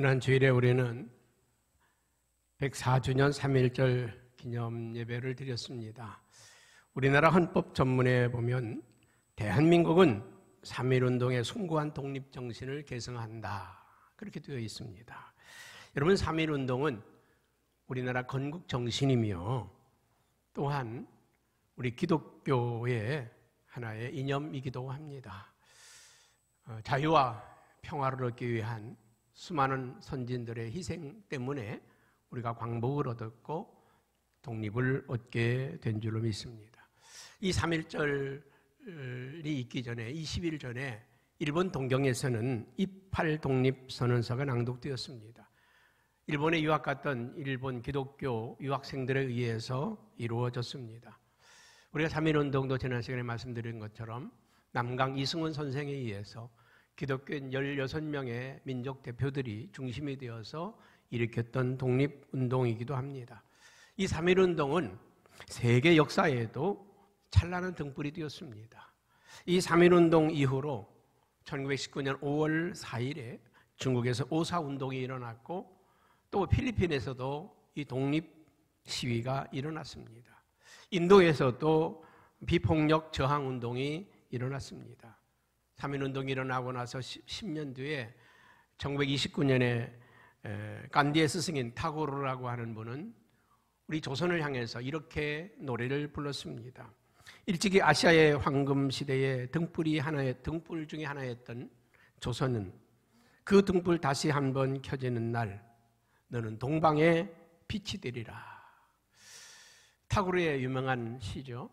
지난 주일에 우리는 104주년 3.1절 기념 예배를 드렸습니다. 우리나라 헌법 전문에 보면 대한민국은 3.1운동의 숭고한 독립정신을 계승한다, 그렇게 되어 있습니다. 여러분, 3.1운동은 우리나라 건국정신이며 또한 우리 기독교의 하나의 이념이기도 합니다. 자유와 평화를 얻기 위한 수많은 선진들의 희생 때문에 우리가 광복을 얻었고 독립을 얻게 된 줄로 믿습니다. 이 3.1절이 있기 전에 20일 전에 일본 동경에서는 이팔 독립선언서가 낭독되었습니다. 일본에 유학 갔던 일본 기독교 유학생들에 의해서 이루어졌습니다. 우리가 3.1운동도 지난 시간에 말씀드린 것처럼 남강 이승훈 선생에 의해서 기독교인 16명의 민족 대표들이 중심이 되어서 일으켰던 독립운동이기도 합니다. 이 3.1운동은 세계 역사에도 찬란한 등불이 되었습니다. 이 3.1운동 이후로 1919년 5월 4일에 중국에서 오사운동이 일어났고 또 필리핀에서도 이 독립 시위가 일어났습니다. 인도에서도 비폭력 저항운동이 일어났습니다. 3.1운동이 일어나고 나서 10년 뒤에 1929년에 간디의 스승인 타고르라고 하는 분은 우리 조선을 향해서 이렇게 노래를 불렀습니다. 일찍이 아시아의 황금 시대의 등불 중에 하나였던 조선은 그 등불 다시 한번 켜지는 날 너는 동방의 빛이 되리라. 타고르의 유명한 시죠.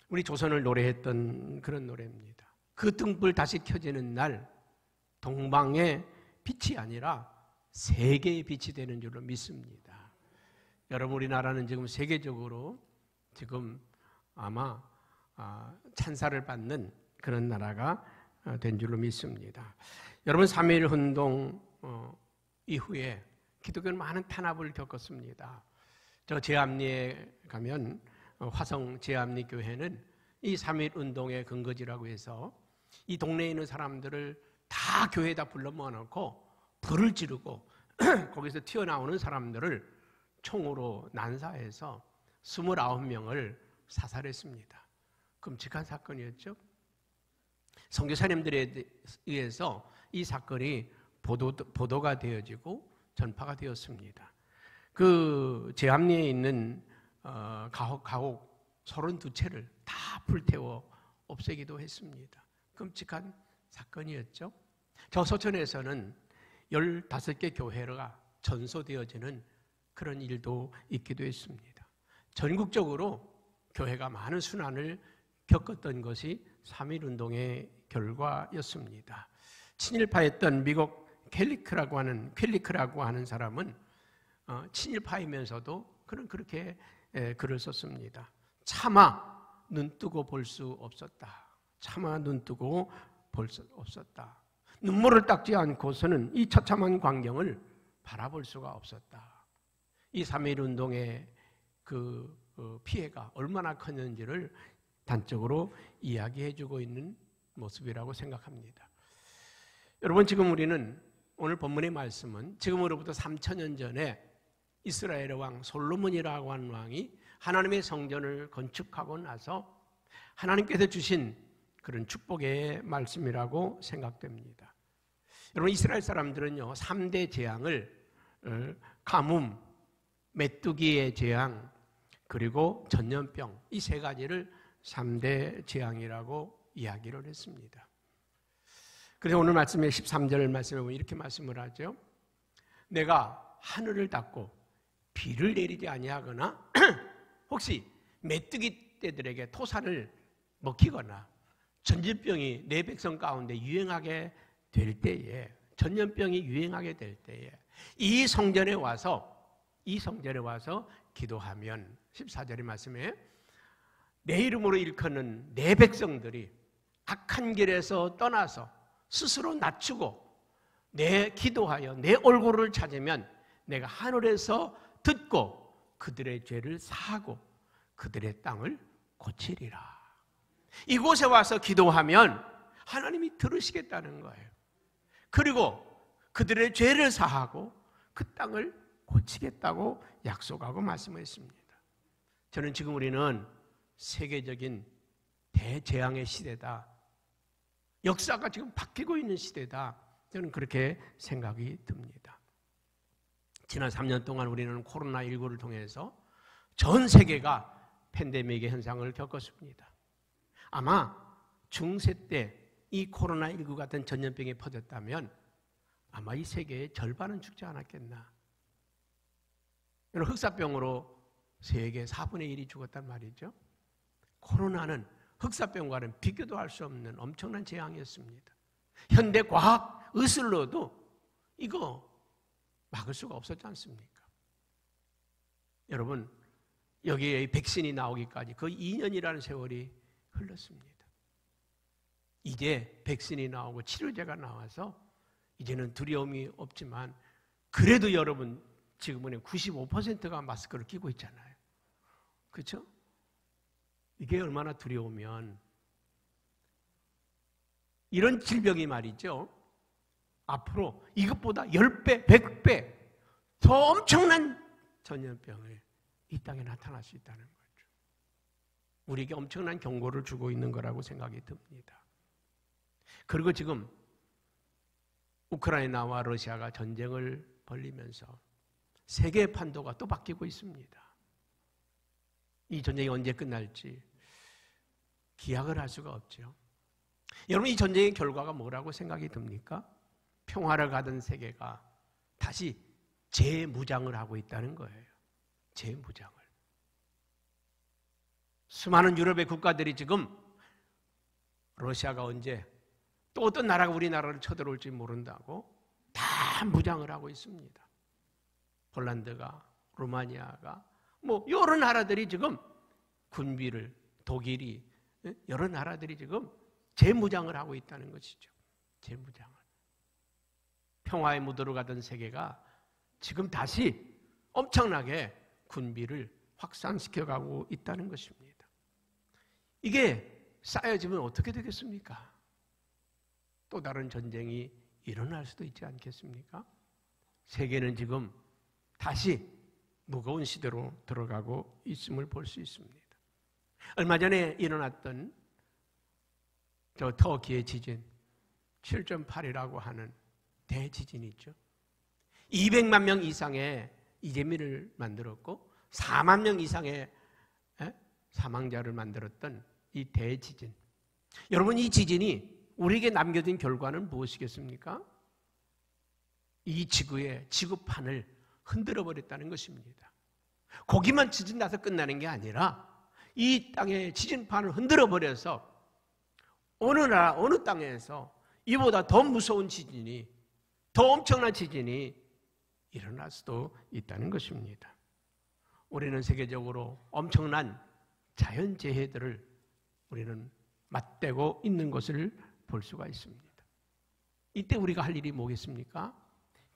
우리 조선을 노래했던 그런 노래입니다. 그 등불 다시 켜지는 날 동방의 빛이 아니라 세계의 빛이 되는 줄로 믿습니다. 여러분, 우리나라는 지금 세계적으로 지금 아마 찬사를 받는 그런 나라가 된 줄로 믿습니다. 여러분, 3.1운동 이후에 기독교는 많은 탄압을 겪었습니다. 저 제암리에 가면 화성 제암리 교회는 이 3.1운동의 근거지라고 해서 이 동네에 있는 사람들을 다 교회에다 불러 모아놓고 불을 지르고 거기서 튀어나오는 사람들을 총으로 난사해서 29명을 사살했습니다. 끔찍한 사건이었죠. 선교사님들에 의해서 이 사건이 보도가 되어지고 전파가 되었습니다. 그 제암리에 있는 가옥 32채를 다 불태워 없애기도 했습니다. 끔찍한 사건이었죠. 저 서천에서는 15개 교회가 전소되어지는 그런 일도 있기도 했습니다. 전국적으로 교회가 많은 순환을 겪었던 것이 3.1운동의 결과였습니다. 친일파였던 미국 켈리크라고 하는 사람은 친일파이면서도 그렇게 글을 썼습니다. 차마 눈뜨고 볼 수 없었다. 차마 눈뜨고 볼 수 없었다. 눈물을 닦지 않고서는 이 처참한 광경을 바라볼 수가 없었다. 이 3.1운동의 그 피해가 얼마나 컸는지를 단적으로 이야기해주고 있는 모습이라고 생각합니다. 여러분, 지금 우리는 오늘 본문의 말씀은 지금으로부터 3,000년 전에 이스라엘의 왕 솔로몬이라고 하는 왕이 하나님의 성전을 건축하고 나서 하나님께서 주신 그런 축복의 말씀이라고 생각됩니다. 여러분, 이스라엘 사람들은요 3대 재앙을 가뭄, 메뚜기의 재앙, 그리고 전염병, 이 세 가지를 3대 재앙이라고 이야기를 했습니다. 그래서 오늘 말씀의 13절 말씀에 보면 이렇게 말씀을 하죠. 내가 하늘을 닫고 비를 내리지 아니하거나 혹시 메뚜기 떼들에게 토사를 먹히거나 전염병이 내 백성 가운데 유행하게 될 때에, 전염병이 유행하게 될 때에 이 성전에 와서 기도하면 14절의 말씀에 내 이름으로 일컫는 내 백성들이 악한 길에서 떠나서 스스로 낮추고 내 기도하여 내 얼굴을 찾으면 내가 하늘에서 듣고 그들의 죄를 사하고 그들의 땅을 고치리라. 이곳에 와서 기도하면 하나님이 들으시겠다는 거예요. 그리고 그들의 죄를 사하고 그 땅을 고치겠다고 약속하고 말씀했습니다. 저는 지금 우리는 세계적인 대재앙의 시대다. 역사가 지금 바뀌고 있는 시대다. 저는 그렇게 생각이 듭니다. 지난 3년 동안 우리는 코로나19를 통해서 전 세계가 팬데믹의 현상을 겪었습니다. 아마 중세 때 이 코로나19 같은 전염병이 퍼졌다면 아마 이 세계의 절반은 죽지 않았겠나. 흑사병으로 세계 4분의 1이 죽었단 말이죠. 코로나는 흑사병과는 비교도 할 수 없는 엄청난 재앙이었습니다. 현대 과학 의술로도 이거 막을 수가 없었지 않습니까? 여러분, 여기에 백신이 나오기까지 거의 2년이라는 세월이 흘렀습니다. 이제 백신이 나오고 치료제가 나와서 이제는 두려움이 없지만 그래도 여러분 지금은 95%가 마스크를 끼고 있잖아요. 그렇죠? 이게 얼마나 두려우면 이런 질병이 말이죠. 앞으로 이것보다 10배, 100배 더 엄청난 전염병을 이 땅에 나타날 수 있다는 거죠. 우리에게 엄청난 경고를 주고 있는 거라고 생각이 듭니다. 그리고 지금 우크라이나와 러시아가 전쟁을 벌이면서 세계의 판도가 또 바뀌고 있습니다. 이 전쟁이 언제 끝날지 기약을 할 수가 없죠. 여러분, 이 전쟁의 결과가 뭐라고 생각이 듭니까? 평화를 가던 세계가 다시 재무장을 하고 있다는 거예요. 재무장을. 수많은 유럽의 국가들이 지금 러시아가 언제 또 어떤 나라가 우리나라를 쳐들어올지 모른다고 다 무장을 하고 있습니다. 폴란드가, 루마니아가, 여러 나라들이 지금 군비를, 독일이, 여러 나라들이 지금 재무장을 하고 있다는 것이죠. 재무장을. 평화의 무도로 가던 세계가 지금 다시 엄청나게 군비를 확산시켜가고 있다는 것입니다. 이게 쌓여지면 어떻게 되겠습니까? 또 다른 전쟁이 일어날 수도 있지 않겠습니까? 세계는 지금 다시 무거운 시대로 들어가고 있음을 볼 수 있습니다. 얼마 전에 일어났던 저 터키의 지진 7.8이라고 하는 대지진이 있죠. 200만 명 이상의 이재민을 만들었고 4만 명 이상의 사망자를 만들었던 이 대지진. 여러분, 이 지진이 우리에게 남겨진 결과는 무엇이겠습니까? 이 지구의 지구판을 흔들어 버렸다는 것입니다. 거기만 지진 나서 끝나는 게 아니라 이 땅의 지진판을 흔들어 버려서 어느 나라, 어느 땅에서 이보다 더 무서운 지진이, 더 엄청난 지진이 일어날 수도 있다는 것입니다. 우리는 세계적으로 엄청난 자연재해들을 우리는 맞대고 있는 것을 볼 수가 있습니다. 이때 우리가 할 일이 뭐겠습니까?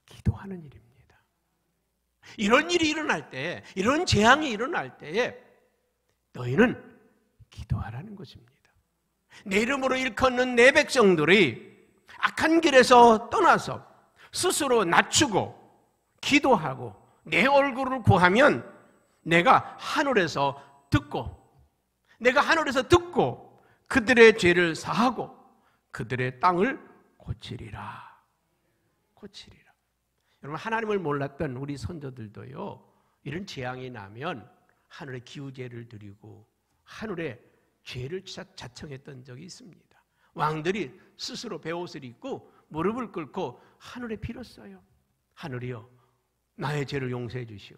기도하는 일입니다. 이런 일이 일어날 때, 이런 재앙이 일어날 때에 너희는 기도하라는 것입니다. 내 이름으로 일컫는 내 백성들이 악한 길에서 떠나서 스스로 낮추고 기도하고 내 얼굴을 구하면 내가 하늘에서 듣고 그들의 죄를 사하고 그들의 땅을 고치리라. 여러분, 하나님을 몰랐던 우리 선조들도요, 이런 재앙이 나면 하늘에 기우제를 드리고 하늘에 죄를 자청했던 적이 있습니다. 왕들이 스스로 베옷을 입고 무릎을 꿇고 하늘에 빌었어요. 하늘이여, 나의 죄를 용서해 주시오.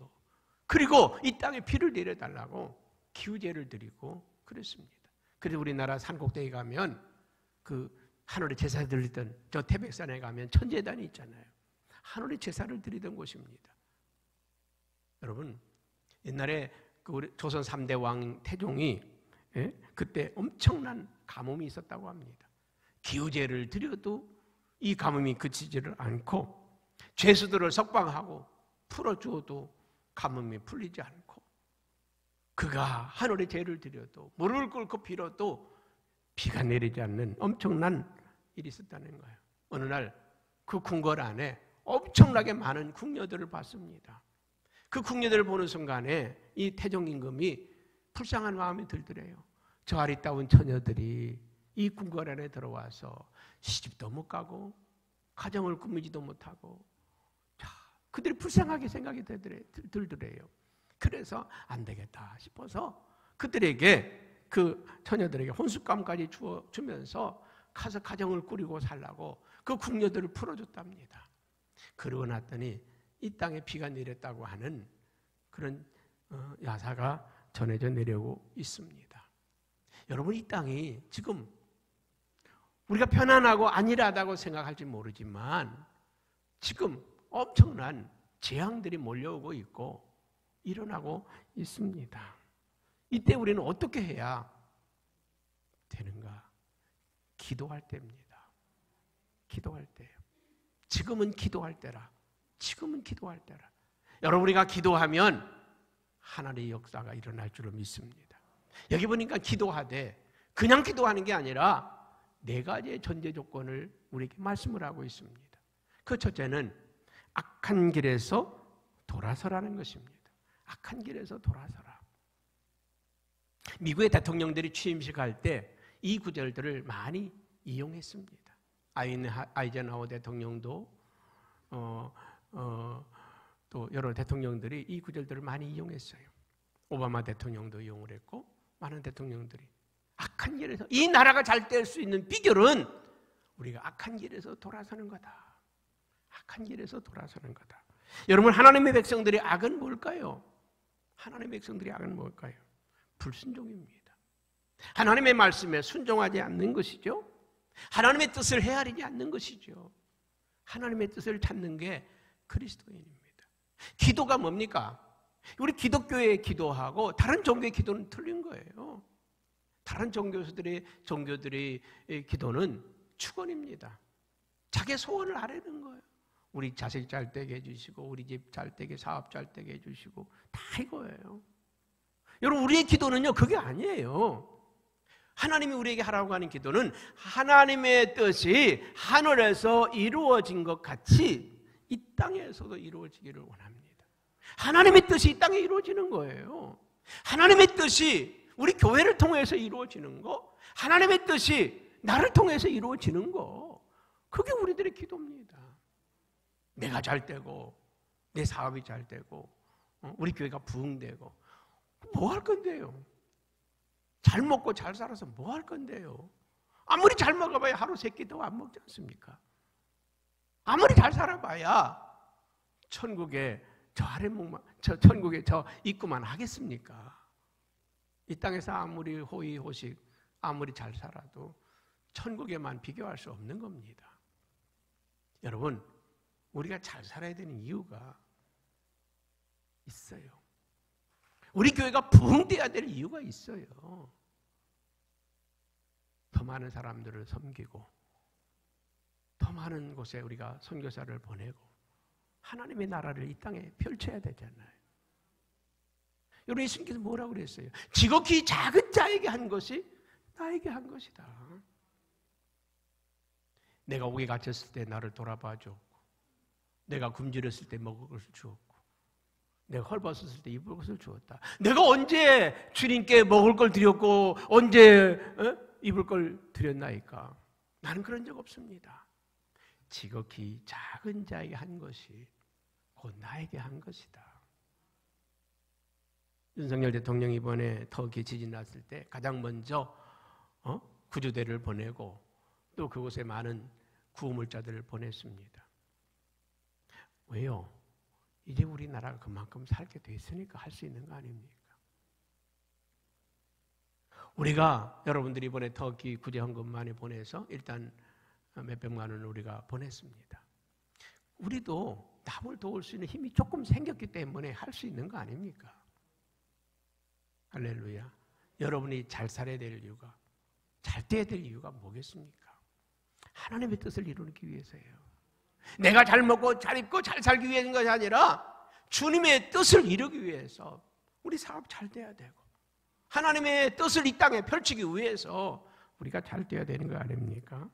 그리고 이 땅에 비를 내려달라고 기우제를 드리고 그랬습니다. 그래서 우리나라 산꼭대기 가면 그 하늘에 제사 드리던 저 태백산에 가면 천제단이 있잖아요. 하늘에 제사를 드리던 곳입니다. 여러분, 옛날에 그 우리 조선 3대 왕 태종이 그때 엄청난 가뭄이 있었다고 합니다. 기우제를 드려도 이 가뭄이 그치지를 않고 죄수들을 석방하고 풀어주어도 가뭄이 풀리지 않고 그가 하늘에 죄를 드려도 무릎을 꿇고 빌어도 비가 내리지 않는 엄청난 일이 있었다는 거예요. 어느 날 그 궁궐 안에 엄청나게 많은 궁녀들을 봤습니다. 그 궁녀들을 보는 순간에 이 태종임금이 불쌍한 마음이 들더래요. 저 아리따운 처녀들이 이 궁궐 안에 들어와서 시집도 못 가고 가정을 꾸미지도 못하고, 자, 그들이 불쌍하게 생각이 들더래요. 그래서 안 되겠다 싶어서 그들에게, 그 처녀들에게 혼숙감까지 주면서 가서 가정을 꾸리고 살라고 그 궁녀들을 풀어줬답니다. 그러고 났더니 이 땅에 비가 내렸다고 하는 그런 야사가 전해져 내려오고 있습니다. 여러분, 이 땅이 지금 우리가 편안하고 안일하다고 생각할지 모르지만 지금 엄청난 재앙들이 몰려오고 있고 일어나고 있습니다. 이때 우리는 어떻게 해야 되는가? 기도할 때입니다. 기도할 때예요. 지금은 기도할 때라. 지금은 기도할 때라. 여러분, 우리가 기도하면 하나님의 역사가 일어날 줄로 믿습니다. 여기 보니까 기도하되 그냥 기도하는 게 아니라 4가지의 전제 조건을 우리에게 말씀을 하고 있습니다. 그 첫째는 악한 길에서 돌아서라는 것입니다. 악한 길에서 돌아서라. 미국의 대통령들이 취임식 할 때 이 구절들을 많이 이용했습니다. 아이젠하워 대통령도 또 여러 대통령들이 이 구절들을 많이 이용했어요. 오바마 대통령도 이용을 했고 많은 대통령들이. 악한 길에서, 이 나라가 잘 될 수 있는 비결은 우리가 악한 길에서 돌아서는 거다. 악한 길에서 돌아서는 거다. 여러분, 하나님의 백성들의 악은 뭘까요? 하나님의 백성들의 악은 뭘까요? 불순종입니다. 하나님의 말씀에 순종하지 않는 것이죠. 하나님의 뜻을 헤아리지 않는 것이죠. 하나님의 뜻을 찾는 게 그리스도인입니다. 기도가 뭡니까? 우리 기독교의 기도하고 다른 종교의 기도는 틀린 거예요. 다른 종교들의 기도는 축원입니다. 자기 소원을 아뢰는 거예요. 우리 자식 잘 되게 해주시고, 우리 집 잘 되게, 사업 잘 되게 해주시고, 다 이거예요. 여러분, 우리의 기도는요, 그게 아니에요. 하나님이 우리에게 하라고 하는 기도는 하나님의 뜻이 하늘에서 이루어진 것 같이 이 땅에서도 이루어지기를 원합니다. 하나님의 뜻이 이 땅에 이루어지는 거예요. 하나님의 뜻이 우리 교회를 통해서 이루어지는 거, 하나님의 뜻이 나를 통해서 이루어지는 거, 그게 우리들의 기도입니다. 내가 잘 되고, 내 사업이 잘 되고, 우리 교회가 부흥되고, 뭐 할 건데요? 잘 먹고 잘 살아서 뭐 할 건데요? 아무리 잘 먹어봐야 하루 3끼도 안 먹지 않습니까? 아무리 잘 살아봐야 천국에 천국에 저 입구만 하겠습니까? 이 땅에서 아무리 호의호식, 아무리 잘 살아도 천국에만 비교할 수 없는 겁니다. 여러분, 우리가 잘 살아야 되는 이유가 있어요. 우리 교회가 부흥돼야 될 이유가 있어요. 더 많은 사람들을 섬기고, 더 많은 곳에 우리가 선교사를 보내고, 하나님의 나라를 이 땅에 펼쳐야 되잖아요. 여러분, 예수님께서 뭐라고 그랬어요? 지극히 작은 자에게 한 것이 나에게 한 것이다. 내가 옥에 갇혔을 때 나를 돌아봐 줬고, 내가 굶주렸을 때 먹을 것을 주었고, 내가 헐벗었을 때 입을 것을 주었다. 내가 언제 주님께 먹을 걸 드렸고 언제 입을 걸 드렸나이까? 나는 그런 적 없습니다. 지극히 작은 자에게 한 것이 곧 나에게 한 것이다. 윤석열 대통령이 이번에 터키 지진 났을 때 가장 먼저 구조대를 보내고 또 그곳에 많은 구호물자들을 보냈습니다. 왜요? 이제 우리나라가 그만큼 살게 됐으니까 할 수 있는 거 아닙니까? 우리가 여러분들이 이번에 터키 구제 헌금만에 보내서 일단 몇백만 원을 우리가 보냈습니다. 우리도 남을 도울 수 있는 힘이 조금 생겼기 때문에 할 수 있는 거 아닙니까? 할렐루야. 여러분이 잘 살아야 될 이유가, 잘 돼야 될 이유가 뭐겠습니까? 하나님의 뜻을 이루기 위해서예요. 내가 잘 먹고 잘 입고 잘 살기 위한 것이 아니라 주님의 뜻을 이루기 위해서 우리 사업 잘 돼야 되고 하나님의 뜻을 이 땅에 펼치기 위해서 우리가 잘 돼야 되는 거 아닙니까?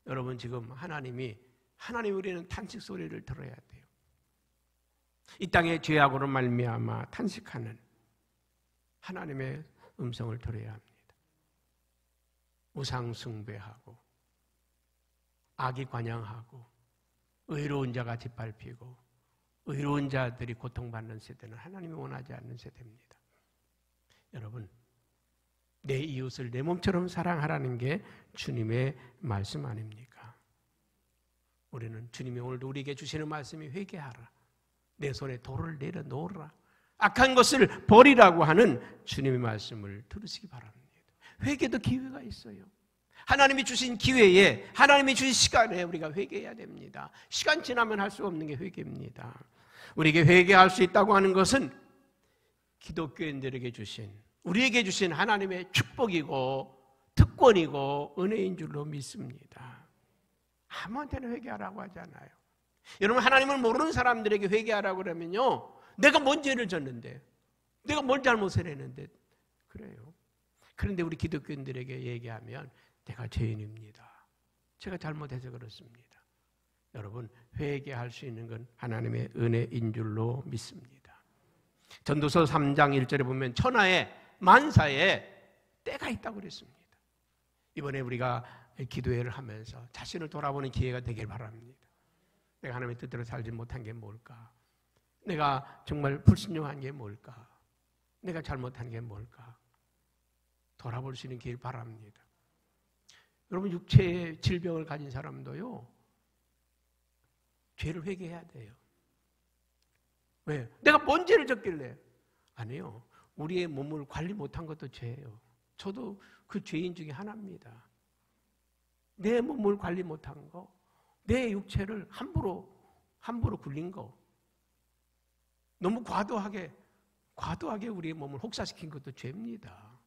여러분, 지금 하나님이 하나님 우리는 탄식 소리를 들어야 돼요. 이 땅의 죄악으로 말미암아 탄식하는 하나님의 음성을 들어야 합니다. 우상 숭배하고 악이 관영하고 의로운 자가 짓밟히고 의로운 자들이 고통받는 세대는 하나님이 원하지 않는 세대입니다. 여러분, 내 이웃을 내 몸처럼 사랑하라는 게 주님의 말씀 아닙니까? 우리는 주님이 오늘도 우리에게 주시는 말씀이 회개하라, 내 손에 돌을 내려놓으라, 악한 것을 버리라고 하는 주님의 말씀을 들으시기 바랍니다. 회개도 기회가 있어요. 하나님이 주신 기회에, 하나님이 주신 시간에 우리가 회개해야 됩니다. 시간 지나면 할 수 없는 게 회개입니다. 우리에게 회개할 수 있다고 하는 것은 기독교인들에게 주신, 우리에게 주신 하나님의 축복이고 특권이고 은혜인 줄로 믿습니다. 아무한테나 회개하라고 하지 않아요. 여러분, 하나님을 모르는 사람들에게 회개하라고 그러면요, 내가 뭔 죄를 졌는데, 내가 뭔 잘못을 했는데 그래요. 그런데 우리 기독교인들에게 얘기하면 내가 죄인입니다, 제가 잘못해서 그렇습니다. 여러분, 회개할 수 있는 건 하나님의 은혜인 줄로 믿습니다. 전도서 3장 1절에 보면 천하에 만사에 때가 있다고 그랬습니다. 이번에 우리가 기도회를 하면서 자신을 돌아보는 기회가 되길 바랍니다. 내가 하나님의 뜻대로 살지 못한 게 뭘까? 내가 정말 불순종한 게 뭘까? 내가 잘못한 게 뭘까? 돌아볼 수 있는 길 바랍니다. 여러분, 육체의 질병을 가진 사람도요, 죄를 회개해야 돼요. 왜? 내가 뭔 죄를 졌길래? 아니요, 우리의 몸을 관리 못한 것도 죄예요. 저도 그 죄인 중에 하나입니다. 내 몸을 관리 못한 거, 내 육체를 함부로 굴린 거, 너무 과도하게 우리의 몸을 혹사시킨 것도 죄입니다.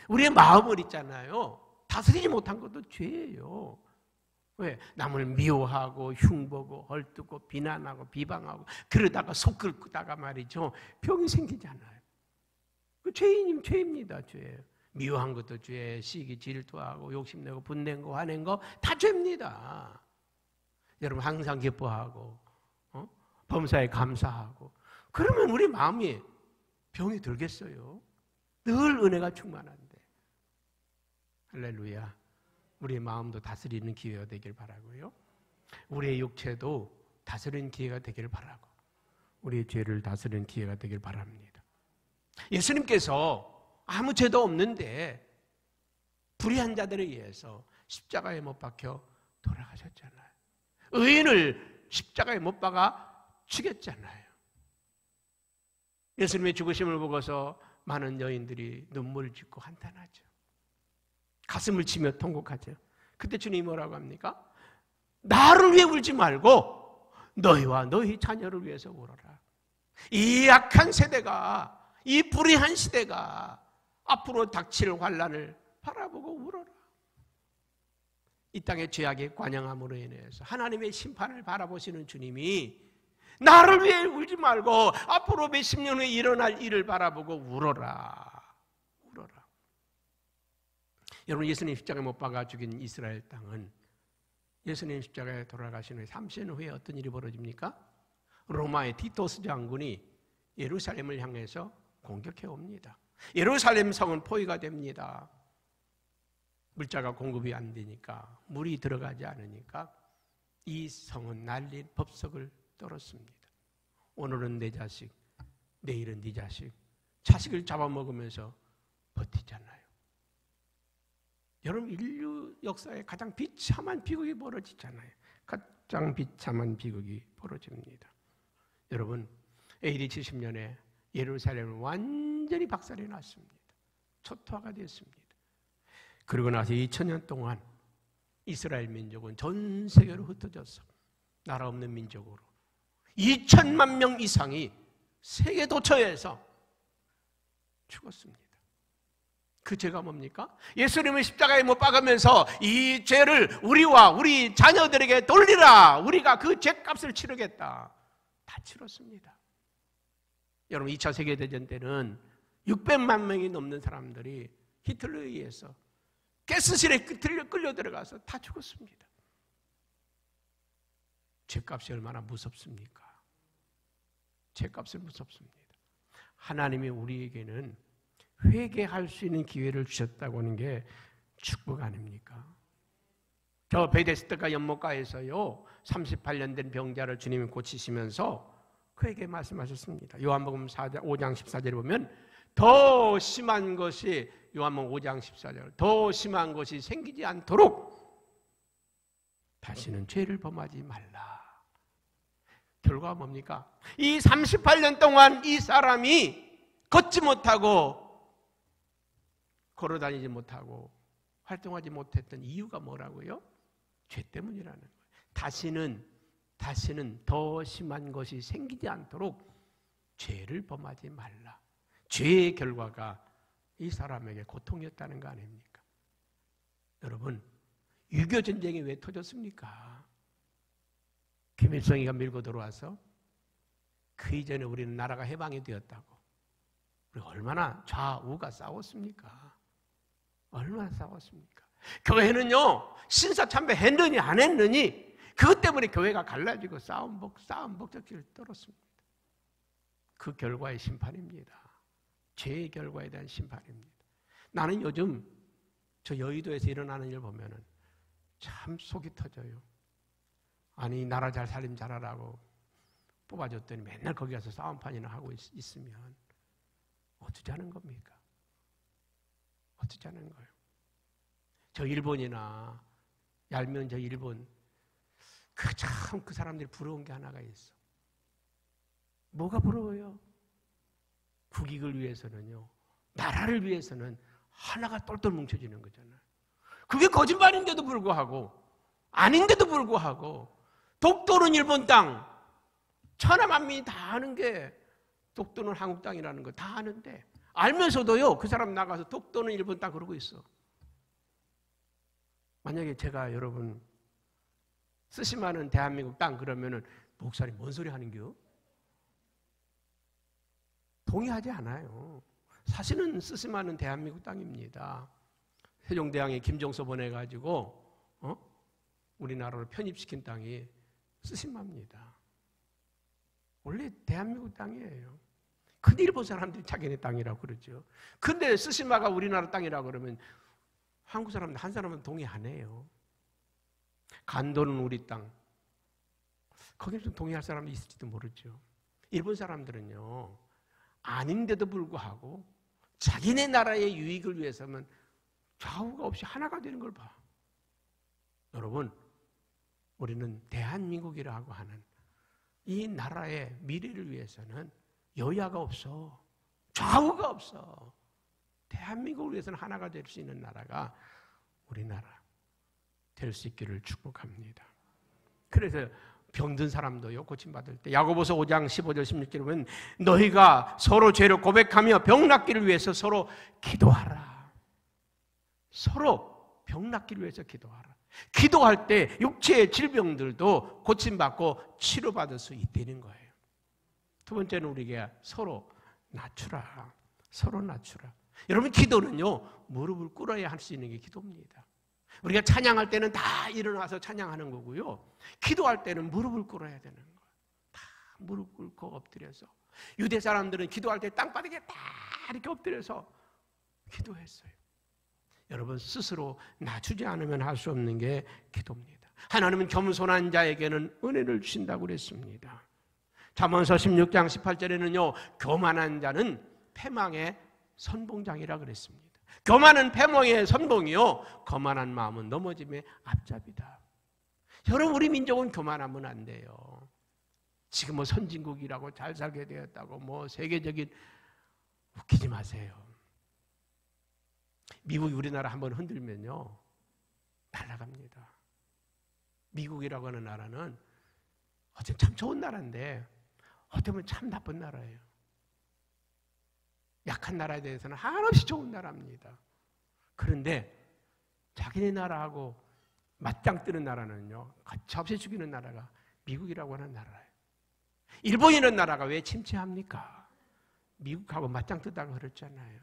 우리의 마음을 있잖아요, 다스리지 못한 것도 죄예요. 왜? 남을 미워하고 흉보고 헐뜯고 비난하고 비방하고 그러다가 속 끓다가 말이죠, 병이 생기잖아요. 그 죄입니다. 죄예요. 미워한 것도 죄, 시기 질투하고 욕심내고 분낸 거 화낸 거 다 죄입니다. 여러분, 항상 기뻐하고 범사에 감사하고 그러면 우리 마음이 병이 들겠어요? 늘 은혜가 충만한데. 할렐루야. 우리의 마음도 다스리는 기회가 되길 바라고요, 우리의 육체도 다스리는 기회가 되길 바라고, 우리의 죄를 다스리는 기회가 되길 바랍니다. 예수님께서 아무 죄도 없는데 불의한 자들에 의해서 십자가에 못 박혀 돌아가셨잖아요. 의인을 십자가에 못 박아 죽였잖아요. 예수님의 죽으심을 보고서 많은 여인들이 눈물을 짓고 한탄하죠. 가슴을 치며 통곡하죠. 그때 주님이 뭐라고 합니까? 나를 위해 울지 말고 너희와 너희 자녀를 위해서 울어라. 이 악한 세대가, 이 불의한 시대가 앞으로 닥칠 환난을 바라보고 울어라. 이 땅의 죄악의 관영함으로 인해서 하나님의 심판을 바라보시는 주님이 나를 위해 울지 말고 앞으로 몇십 년 후에 일어날 일을 바라보고 울어라. 여러분, 예수님 십자가에 못 박아 죽인 이스라엘 땅은 예수님 십자가에 돌아가신 후에 3년 후에 어떤 일이 벌어집니까? 로마의 티토스 장군이 예루살렘을 향해서 공격해 옵니다. 예루살렘 성은 포위가 됩니다. 물자가 공급이 안 되니까, 물이 들어가지 않으니까 이 성은 난리 법석을 떨었습니다. 오늘은 내 자식, 내일은 네 자식, 자식을 잡아먹으면서 버티잖아요. 여러분, 인류 역사에 가장 비참한 비극이 벌어지잖아요. 가장 비참한 비극이 벌어집니다. 여러분, AD 70년에 예루살렘을 완전히 박살이 났습니다. 초토화가 됐습니다. 그리고 나서 2000년 동안 이스라엘 민족은 전 세계로 흩어져서 나라 없는 민족으로 2천만 명 이상이 세계 도처에서 죽었습니다. 그 죄가 뭡니까? 예수님을 십자가에 못 박으면서 이 죄를 우리와 우리 자녀들에게 돌리라, 우리가 그 죄값을 치르겠다, 다 치렀습니다. 여러분, 2차 세계대전 때는 600만 명이 넘는 사람들이 히틀러에 의해서 가스실에 끌려 들어가서 다 죽었습니다. 죄값이 얼마나 무섭습니까? 죄값은 무섭습니다. 하나님이 우리에게는 회개할 수 있는 기회를 주셨다고 하는 게 축복 아닙니까? 저 베데스다가 연못가에서요 38년 된 병자를 주님이 고치시면서 그에게 말씀하셨습니다. 요한복음 5장 14절에 보면 더 심한 것이 요한복음 5장 14절 더 심한 것이 생기지 않도록 다시는 죄를 범하지 말라. 결과가 뭡니까? 이 38년 동안 이 사람이 걷지 못하고 걸어다니지 못하고 활동하지 못했던 이유가 뭐라고요? 죄 때문이라는 거예요. 다시는 더 심한 것이 생기지 않도록 죄를 범하지 말라. 죄의 결과가 이 사람에게 고통이었다는 거 아닙니까? 여러분, 6.25 전쟁이 왜 터졌습니까? 김일성이가 밀고 들어와서 그 이전에 우리는 나라가 해방이 되었다고. 우리 얼마나 좌우가 싸웠습니까? 얼마나 싸웠습니까? 교회는요 신사참배 했느니 안 했느니 그것 때문에 교회가 갈라지고 싸움 목적지를 떨었습니다. 그 결과의 심판입니다. 죄의 결과에 대한 심판입니다. 나는 요즘 저 여의도에서 일어나는 일 보면은 참 속이 터져요. 아니 나라 잘 살림 잘하라고 뽑아줬더니 맨날 거기 가서 싸움판이나 하고 있으면 어쩌자는 겁니까? 어쩌자는 거예요? 저 일본이나 얄미운 저 일본 그 사람들이 부러운 게 하나가 있어. 뭐가 부러워요? 국익을 위해서는요 나라를 위해서는 하나가 똘똘 뭉쳐지는 거잖아요. 그게 거짓말인데도 불구하고 아닌데도 불구하고 독도는 일본 땅 천하만민이 다 아는 게 독도는 한국 땅이라는 거 다 아는데 알면서도요 그 사람 나가서 독도는 일본 땅 그러고 있어. 만약에 제가 여러분 쓰시마는 대한민국 땅 그러면은 목사님 뭔 소리 하는겨? 동의하지 않아요. 사실은 쓰시마는 대한민국 땅입니다. 세종대왕이 김종서 보내가지고 우리나라로 편입시킨 땅이 쓰시마입니다. 원래 대한민국 땅이에요. 근데 일본 사람들이 자기네 땅이라고 그러죠. 근데 쓰시마가 우리나라 땅이라고 그러면 한국 사람들 한 사람은 동의 안 해요. 간도는 우리 땅. 거기에 좀 동의할 사람이 있을지도 모르죠. 일본 사람들은요 아닌데도 불구하고 자기네 나라의 유익을 위해서는 좌우가 없이 하나가 되는 걸 봐. 여러분 우리는 대한민국이라고 하는 이 나라의 미래를 위해서는 여야가 없어. 좌우가 없어. 대한민국을 위해서는 하나가 될 수 있는 나라가 우리나라 될 수 있기를 축복합니다. 그래서 병든 사람도요 고침받을 때 야고보서 5장 15절 16절에 보면 너희가 서로 죄를 고백하며 병 낫기를 위해서 서로 기도하라. 서로 병 낫기를 위해서 기도하라. 기도할 때 육체의 질병들도 고침받고 치료받을 수 있다는 거예요. 두 번째는 우리가 서로 낮추라. 서로 낮추라. 여러분 기도는요 무릎을 꿇어야 할 수 있는 게 기도입니다. 우리가 찬양할 때는 다 일어나서 찬양하는 거고요. 기도할 때는 무릎을 꿇어야 되는 거예요. 다 무릎 꿇고 엎드려서. 유대 사람들은 기도할 때 땅바닥에 다 이렇게 엎드려서 기도했어요. 여러분 스스로 낮추지 않으면 할 수 없는 게 기도입니다. 하나님은 겸손한 자에게는 은혜를 주신다고 그랬습니다. 잠언서 16장 18절에는요 교만한 자는 패망의 선봉장이라 그랬습니다. 교만은 패망의 선봉이요 거만한 마음은 넘어짐의 앞잡이다. 여러분 우리 민족은 교만하면 안 돼요. 지금 뭐 선진국이라고 잘 살게 되었다고 뭐 세계적인 웃기지 마세요. 미국이 우리나라 한번 흔들면요 날아갑니다. 미국이라고 하는 나라는 어쩌면 참 좋은 나라인데 어쩌면 참 나쁜 나라예요. 약한 나라에 대해서는 한없이 좋은 나라입니다. 그런데 자기네 나라하고 맞짱 뜨는 나라는요 가차없이 죽이는 나라가 미국이라고 하는 나라예요. 일본이라는 나라가 왜 침체합니까? 미국하고 맞짱 뜨다가 그랬잖아요.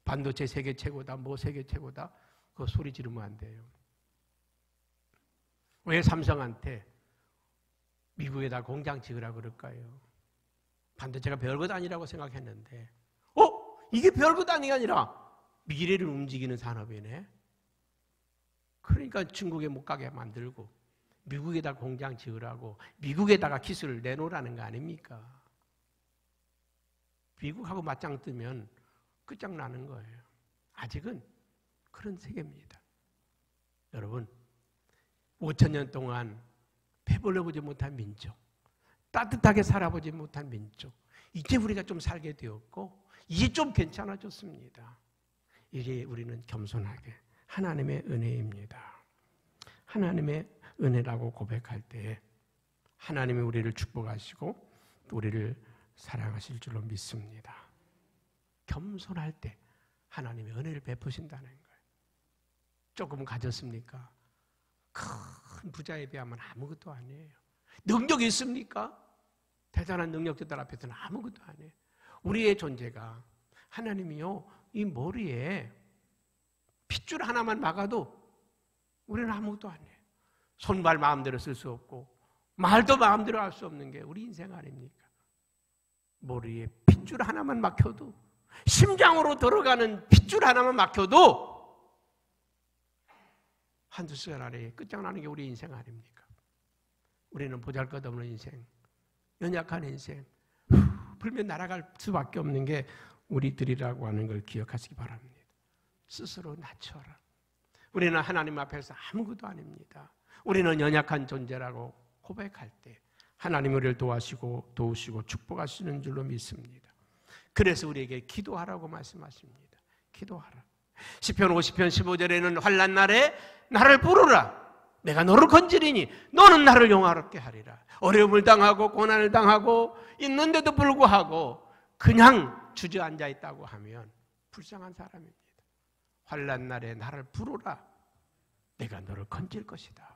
반도체 세계 최고다 뭐 세계 최고다 그거 소리 지르면 안 돼요. 왜 삼성한테 미국에다 공장 지으라고 그럴까요? 반도체가 별것 아니라고 생각했는데 이게 별것 아니라 미래를 움직이는 산업이네. 그러니까 중국에 못 가게 만들고 미국에다 공장 지으라고 미국에다가 기술을 내놓으라는 거 아닙니까? 미국하고 맞짱 뜨면 끝장나는 거예요. 아직은 그런 세계입니다. 여러분, 5,000년 동안 배불러보지 못한 민족, 따뜻하게 살아보지 못한 민족, 이제 우리가 좀 살게 되었고 이제 좀 괜찮아졌습니다. 이제 우리는 겸손하게 하나님의 은혜입니다. 하나님의 은혜라고 고백할 때 하나님이 우리를 축복하시고 또 우리를 사랑하실 줄로 믿습니다. 겸손할 때 하나님의 은혜를 베푸신다는 거예요. 조금 가졌습니까? 큰 부자에 비하면 아무것도 아니에요. 능력이 있습니까? 대단한 능력자들 앞에서는 아무것도 아니에요. 우리의 존재가 하나님이요, 이 머리에 핏줄 하나만 막아도 우리는 아무것도 아니에요. 손발 마음대로 쓸 수 없고 말도 마음대로 할 수 없는 게 우리 인생 아닙니까? 머리에 핏줄 하나만 막혀도, 심장으로 들어가는 핏줄 하나만 막혀도 한두 시간 안에 끝장나는 게 우리 인생 아닙니까? 우리는 보잘것없는 인생, 연약한 인생, 불면 날아갈 수밖에 없는 게 우리들이라고 하는 걸 기억하시기 바랍니다. 스스로 낮춰라. 우리는 하나님 앞에서 아무것도 아닙니다. 우리는 연약한 존재라고 고백할 때 하나님 우리를 도우시고 축복하시는 줄로 믿습니다. 그래서 우리에게 기도하라고 말씀하십니다. 기도하라. 시편 50편 15절에는 환난 날에 나를 부르라. 내가 너를 건지리니 너는 나를 영화롭게 하리라. 어려움을 당하고 고난을 당하고 있는데도 불구하고 그냥 주저앉아 있다고 하면 불쌍한 사람입니다. 환난 날에 나를 부르라. 내가 너를 건질 것이다.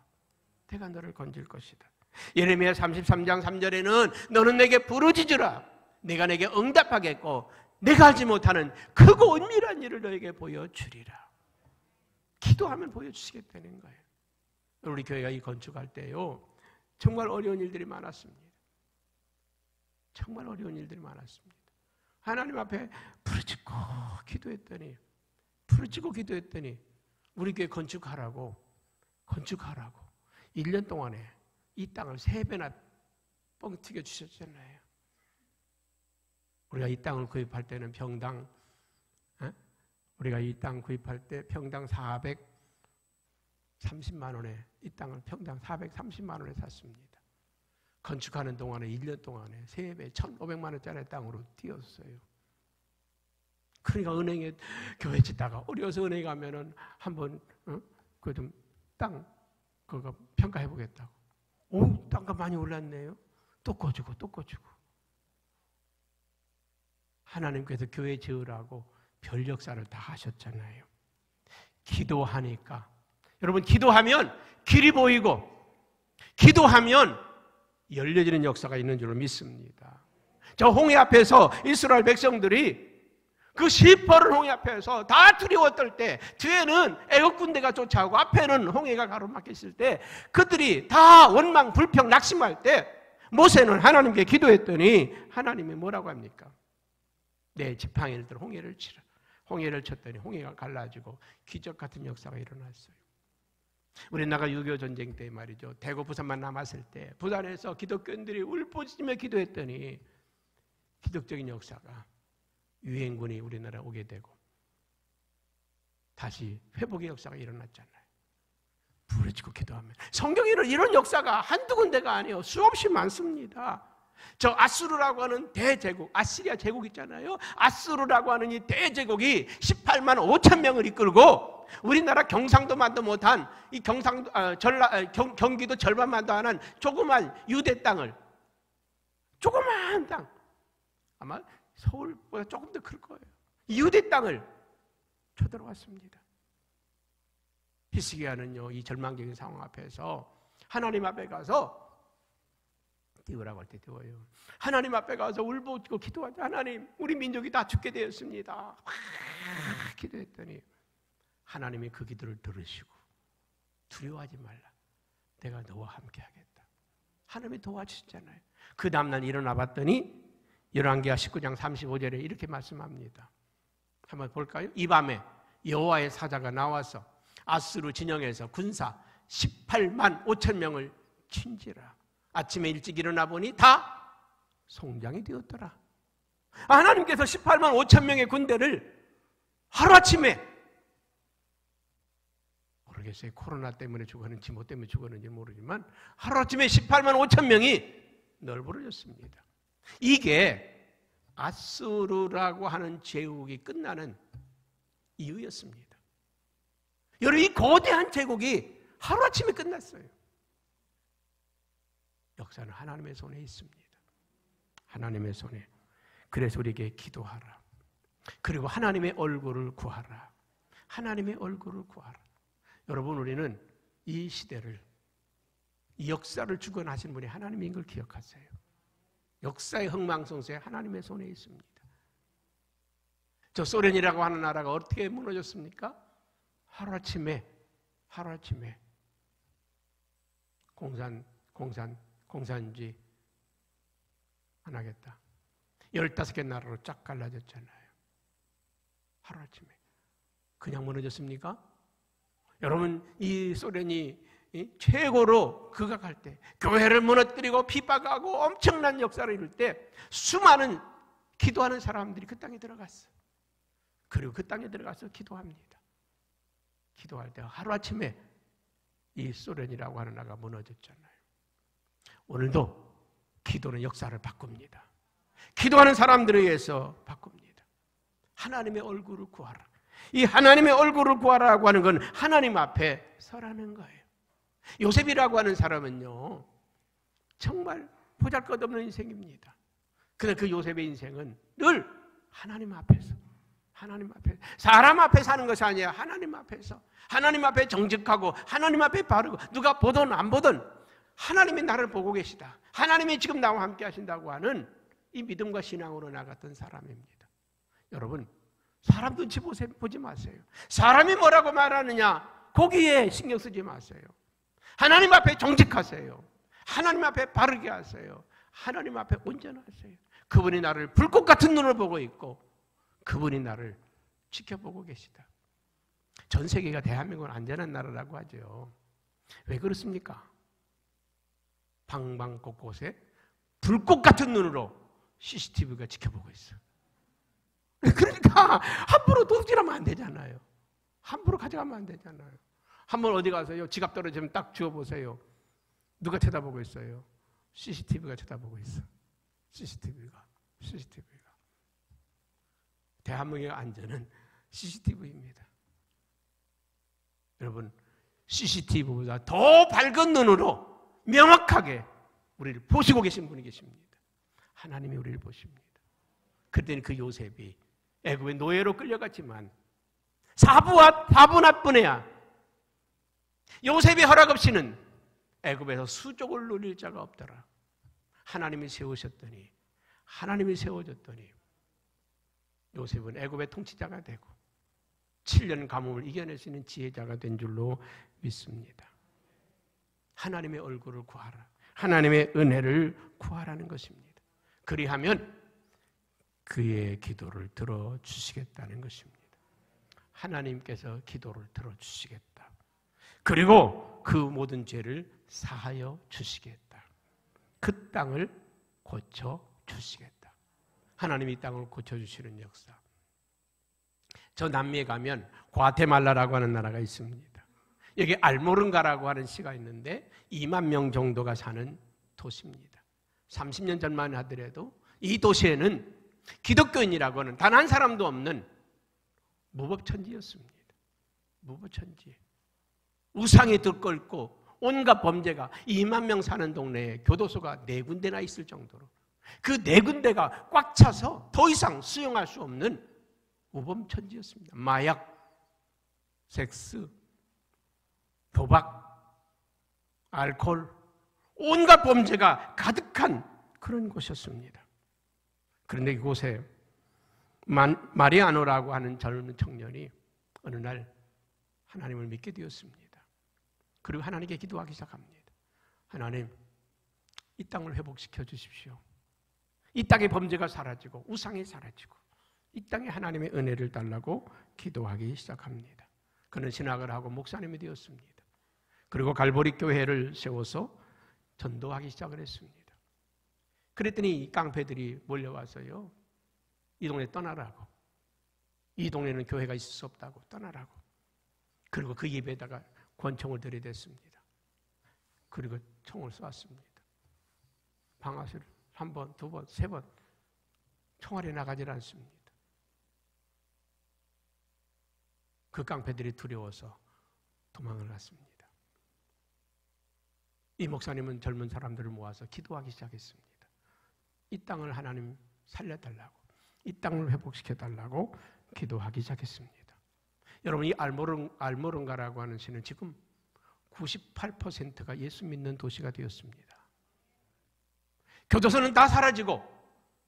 내가 너를 건질 것이다. 예레미야 33장 3절에는 너는 내게 부르짖으라. 내가 내게 응답하겠고 내가 하지 못하는 크고 은밀한 일을 너에게 보여주리라. 기도하면 보여주시겠다는 거예요. 우리 교회가 이 건축할 때요, 정말 어려운 일들이 많았습니다. 정말 어려운 일들이 많았습니다. 하나님 앞에 부르짖고 기도했더니 우리 교회 건축하라고 1년 동안에 이 땅을 3배나 뻥튀겨 주셨잖아요. 우리가 이 땅을 구입할 때는 평당, 우리가 이 땅 구입할 때 평당 430만 원에 이 땅을 평당 430만 원에 샀습니다. 건축하는 동안에 1년 동안에 3배 1,500만 원짜리 땅으로 뛰었어요. 그러니까 은행에 교회 짓다가 어려워서 은행에 가면은 한번 그 좀 땅 그거 평가해 보겠다고. 오, 땅값 많이 올랐네요. 또 꺼주고. 하나님께서 교회 지으라고 별 역사를 다 하셨잖아요. 기도하니까 여러분, 기도하면 길이 보이고 기도하면 열려지는 역사가 있는 줄로 믿습니다. 저 홍해 앞에서 이스라엘 백성들이 그 시퍼런 홍해 앞에서 다 두려워 떨 때 뒤에는 애국 군대가 쫓아오고 앞에는 홍해가 가로막혀 있을 때 그들이 다 원망, 불평, 낙심할 때 모세는 하나님께 기도했더니 하나님이 뭐라고 합니까? 내 지팡이를 홍해를 치라. 홍해를 쳤더니 홍해가 갈라지고 기적 같은 역사가 일어났어요. 우리나라가 6.25 전쟁 때 말이죠. 대구 부산만 남았을 때 부산에서 기독교인들이 울부짖으며 기도했더니 기독적인 역사가 유엔군이 우리나라에 오게 되고 다시 회복의 역사가 일어났잖아요. 부르짖고 기도하면. 성경에는 이런 역사가 한두 군데가 아니에요. 수없이 많습니다. 저 아수르라고 하는 대제국, 아시리아 제국 있잖아요. 아수르라고 하는 이 대제국이 18만 5천 명을 이끌고 우리나라 경상도만도 못한 이 경기도 절반만도 안 한 조그만 유대 땅을, 조그만 땅, 아마 서울보다 조금 더 클 거예요. 유대 땅을 쳐들어왔습니다. 히스기야는요, 이 절망적인 상황 앞에서 하나님 앞에 가서 띄우라고 할 때 띄워요. 하나님 앞에 가서 울부짖고 기도하자. 하나님, 우리 민족이 다 죽게 되었습니다. 기도했더니 하나님이 그 기도를 들으시고 두려워하지 말라. 내가 너와 함께 하겠다. 하나님이 도와주셨잖아요. 그 다음날 일어나 봤더니 열왕기하 19장 35절에 이렇게 말씀합니다. 한번 볼까요? 이 밤에 여호와의 사자가 나와서 아수르 진영에서 군사 18만 5천 명을 친지라. 아침에 일찍 일어나 보니 다 송장이 되었더라. 하나님께서 18만 5천 명의 군대를 하루아침에, 모르겠어요. 코로나 때문에 죽었는지 뭐 때문에 죽었는지 모르지만 하루아침에 18만 5천 명이 널브러졌습니다. 이게 아수르라고 하는 제국이 끝나는 이유였습니다. 여러분, 이 거대한 제국이 하루아침에 끝났어요. 역사는 하나님의 손에 있습니다. 하나님의 손에. 그래서 우리에게 기도하라. 그리고 하나님의 얼굴을 구하라. 하나님의 얼굴을 구하라. 여러분, 우리는 이 시대를, 이 역사를 주관하신 분이 하나님인 걸 기억하세요. 역사의 흥망성쇠 하나님의 손에 있습니다. 저 소련이라고 하는 나라가 어떻게 무너졌습니까? 하루아침에 공산주의 안 하겠다. 15개 나라로 쫙 갈라졌잖아요. 하루아침에. 그냥 무너졌습니까? 여러분, 이 소련이 최고로 극악할 때, 교회를 무너뜨리고 핍박하고 엄청난 역사를 이룰 때 수많은 기도하는 사람들이 그 땅에 들어갔어요. 그리고 그 땅에 들어가서 기도합니다. 기도할 때 하루아침에 이 소련이라고 하는 나라가 무너졌잖아요. 오늘도 기도는 역사를 바꿉니다. 기도하는 사람들에 의해서 바꿉니다. 하나님의 얼굴을 구하라. 이 하나님의 얼굴을 구하라고 하는 건 하나님 앞에 서라는 거예요. 요셉이라고 하는 사람은요, 정말 보잘것없는 인생입니다. 그런데 그 요셉의 인생은 늘 하나님 앞에서, 사람 앞에 사는 것이 아니라 하나님 앞에서, 하나님 앞에 정직하고 하나님 앞에 바르고, 누가 보든 안 보든 하나님이 나를 보고 계시다, 하나님이 지금 나와 함께 하신다고 하는 이 믿음과 신앙으로 나갔던 사람입니다. 여러분, 사람 눈치 보지 마세요. 사람이 뭐라고 말하느냐, 거기에 신경 쓰지 마세요. 하나님 앞에 정직하세요. 하나님 앞에 바르게 하세요. 하나님 앞에 온전하세요. 그분이 나를 불꽃 같은 눈을 보고 있고 그분이 나를 지켜보고 계시다. 전 세계가 대한민국은 안전한 나라라고 하죠. 왜 그렇습니까? 방방 곳곳에 불꽃 같은 눈으로 CCTV가 지켜보고 있어요. 그러니까 함부로 도둑질하면 안 되잖아요. 함부로 가져가면 안 되잖아요. 한번 어디 가서요, 지갑 떨어지면 딱 주워보세요. 누가 쳐다보고 있어요? CCTV가 쳐다보고 있어. CCTV가. 대한민국의 안전은 CCTV입니다. 여러분, CCTV보다 더 밝은 눈으로 명확하게 우리를 보시고 계신 분이 계십니다. 하나님이 우리를 보십니다. 그때는 그 요셉이 애굽의 노예로 끌려갔지만 사분할뿐이야. 요셉이 허락 없이는 애굽에서 수족을 누릴 자가 없더라. 하나님이 세우셨더니, 하나님이 세워줬더니 요셉은 애굽의 통치자가 되고 7년 가뭄을 이겨낼 수 있는 지혜자가 된 줄로 믿습니다. 하나님의 얼굴을 구하라. 하나님의 은혜를 구하라는 것입니다. 그리하면 그의 기도를 들어주시겠다는 것입니다. 하나님께서 기도를 들어주시겠다. 그리고 그 모든 죄를 사하여 주시겠다. 그 땅을 고쳐주시겠다. 하나님이 이 땅을 고쳐주시는 역사. 저 남미에 가면 과테말라라고 하는 나라가 있습니다. 여기 알모른가라고 하는 시가 있는데 2만 명 정도가 사는 도시입니다. 30년 전만 하더라도 이 도시에는 기독교인이라고 하는 단 한 사람도 없는 무법천지였습니다. 무법천지. 우상이 들끓고 온갖 범죄가 2만 명 사는 동네에 교도소가 4군데나 있을 정도로 그 4군데가 꽉 차서 더 이상 수용할 수 없는 무법천지였습니다. 마약, 섹스, 도박, 알코올, 온갖 범죄가 가득한 그런 곳이었습니다. 그런데 이곳에 마리아노라고 하는 젊은 청년이 어느 날 하나님을 믿게 되었습니다. 그리고 하나님께 기도하기 시작합니다. 하나님, 이 땅을 회복시켜 주십시오. 이 땅의 범죄가 사라지고 우상이 사라지고 이 땅에 하나님의 은혜를 달라고 기도하기 시작합니다. 그는 신학을 하고 목사님이 되었습니다. 그리고 갈보리 교회를 세워서 전도하기 시작을 했습니다. 그랬더니 이 깡패들이 몰려와서요, 이 동네 떠나라고, 이 동네는 교회가 있을 수 없다고 떠나라고, 그리고 그 입에다가 권총을 들이댔습니다. 그리고 총을 쏘았습니다. 방아쇠를 한 번, 두 번, 세 번 총알이 나가질 않습니다. 그 깡패들이 두려워서 도망을 갔습니다. 이 목사님은 젊은 사람들을 모아서 기도하기 시작했습니다. 이 땅을 하나님 살려달라고, 이 땅을 회복시켜달라고 기도하기 시작했습니다. 여러분, 이 알모론가라고 하는 시는 지금 98%가 예수 믿는 도시가 되었습니다. 교도소는 다 사라지고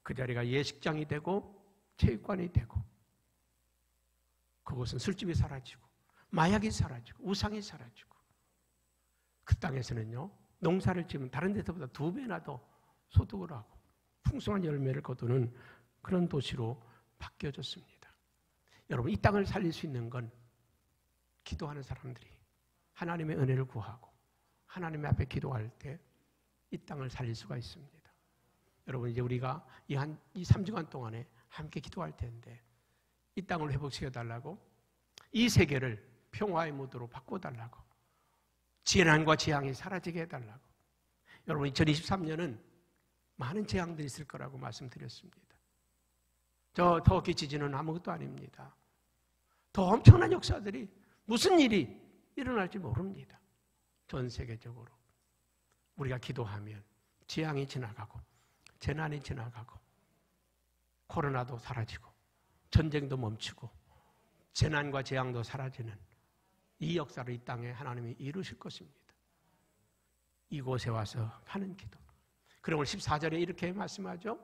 그 자리가 예식장이 되고 체육관이 되고, 그곳은 술집이 사라지고 마약이 사라지고 우상이 사라지고, 그 땅에서는요, 농사를 지으면 다른 데서보다 2배나 더 소득을 하고 풍성한 열매를 거두는 그런 도시로 바뀌어졌습니다. 여러분, 이 땅을 살릴 수 있는 건 기도하는 사람들이 하나님의 은혜를 구하고 하나님의 앞에 기도할 때 이 땅을 살릴 수가 있습니다. 여러분, 이제 우리가 이 3주간 동안에 함께 기도할 텐데, 이 땅을 회복시켜달라고, 이 세계를 평화의 무드로 바꿔달라고, 재난과 재앙이 사라지게 해달라고. 여러분, 2023년은 많은 재앙들이 있을 거라고 말씀드렸습니다. 저 터키 지진은 아무것도 아닙니다. 더 엄청난 역사들이, 무슨 일이 일어날지 모릅니다. 전 세계적으로 우리가 기도하면 재앙이 지나가고 재난이 지나가고 코로나도 사라지고 전쟁도 멈추고 재난과 재앙도 사라지는 이 역사를 이 땅에 하나님이 이루실 것입니다. 이곳에 와서 하는 기도. 그럼 오늘 14절에 이렇게 말씀하죠.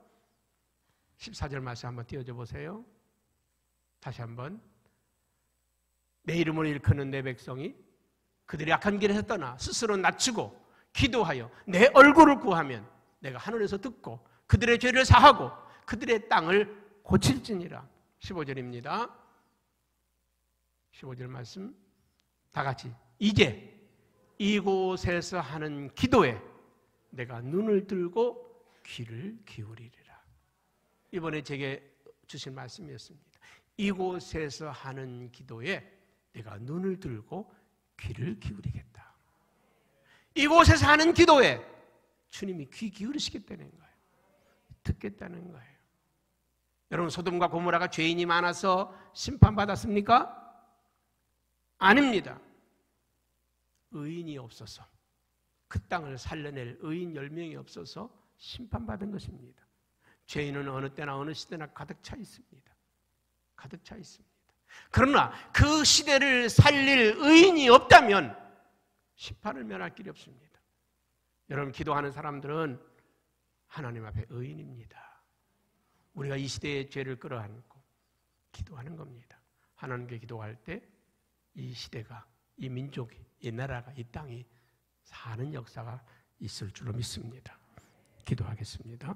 14절 말씀 한번 띄워줘 보세요. 다시 한번. 내 이름을 일컫는 내 백성이 그들의 악한 길에서 떠나 스스로 낮추고 기도하여 내 얼굴을 구하면 내가 하늘에서 듣고 그들의 죄를 사하고 그들의 땅을 고칠지니라. 15절입니다. 15절 말씀 다 같이. 이제 이곳에서 하는 기도에 내가 눈을 들고 귀를 기울이리라. 이번에 제게 주신 말씀이었습니다. 이곳에서 하는 기도에 내가 눈을 들고 귀를 기울이겠다. 이곳에서 하는 기도에 주님이 귀 기울이시겠다는 거예요. 듣겠다는 거예요. 여러분, 소돔과 고모라가 죄인이 많아서 심판받았습니까? 아닙니다. 의인이 없어서, 그 땅을 살려낼 의인 10명이 없어서 심판받은 것입니다. 죄인은 어느 때나 어느 시대나 가득 차 있습니다. 가득 차 있습니다. 그러나 그 시대를 살릴 의인이 없다면 심판을 면할 길이 없습니다. 여러분, 기도하는 사람들은 하나님 앞에 의인입니다. 우리가 이 시대의 죄를 끌어안고 기도하는 겁니다. 하나님께 기도할 때 이 시대가, 이 민족이, 이 나라가, 이 땅이 사는 역사가 있을 줄로 믿습니다. 기도하겠습니다.